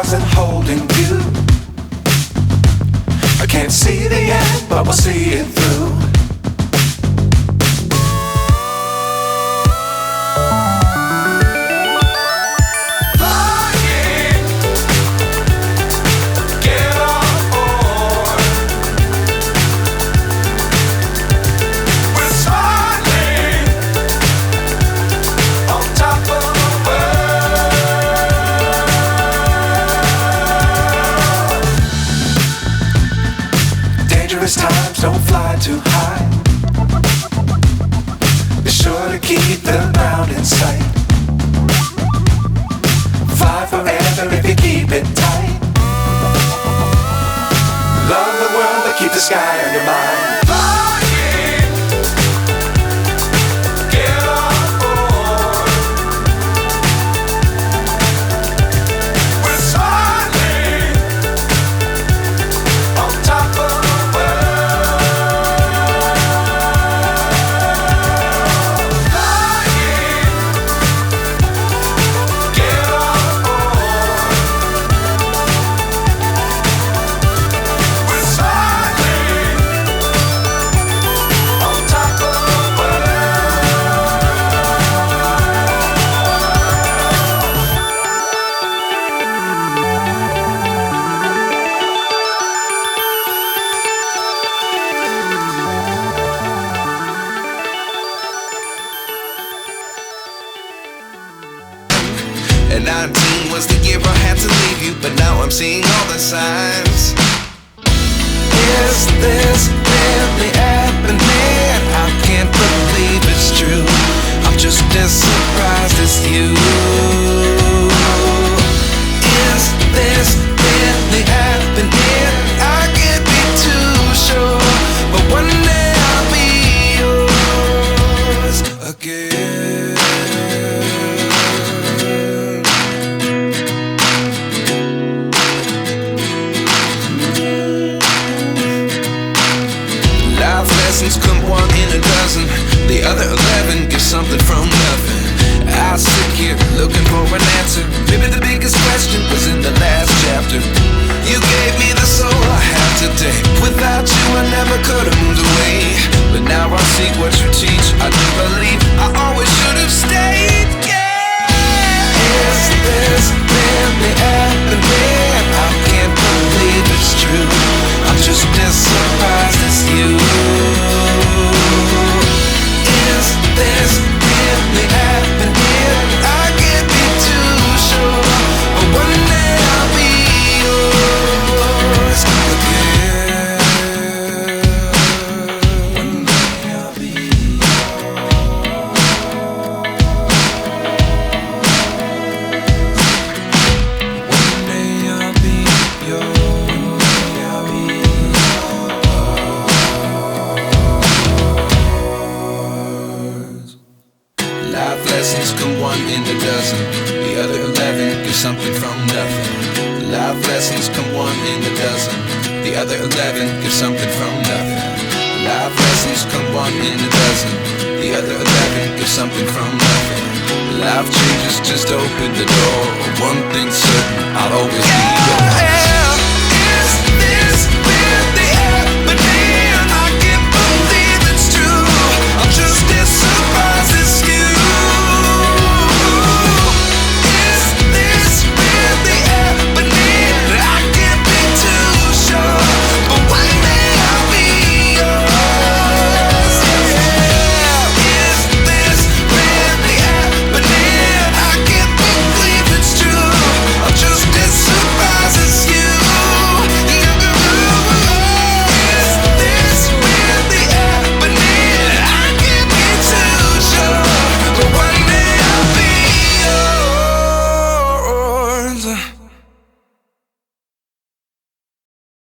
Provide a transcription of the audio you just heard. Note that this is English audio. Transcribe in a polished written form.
stars and holding you. I can't see the end, but we'll see it through. Times don't fly too high. Be sure to keep the ground in sight. Fly forever if you keep it tight. Love the world but keep the sky on your mind. And 19 was the year I had to leave you, but now I'm seeing all the signs. Is this really happening? I can't believe it's true. I'm just as surprised as you. Is this really happening? I can't be too sure, but one day I'll be yours again. Lessons come one in a dozen. The other 11 get something from nothing. I sit here looking for an answer. Maybe the biggest question was in the last chapter. You gave me the soul I have today. Without you I never could have moved away. But now I see what you teach. I do believe I always should have stayed. Yeah. Is this really happening? I can't believe it's true. I'm just as surprised as you. Is this really happening? I can't be too sure, but one day I'll be yours again. One day I'll be yours. One day I'll be yours. Life lessons come one in a dozen. The other 11 get something from nothing. Life lessons come one in a dozen. The other 11 get something from nothing. Life lessons come one in a dozen. The other 11 get something from nothing. Life changes just open the door. One thing's certain, I'll always be yours.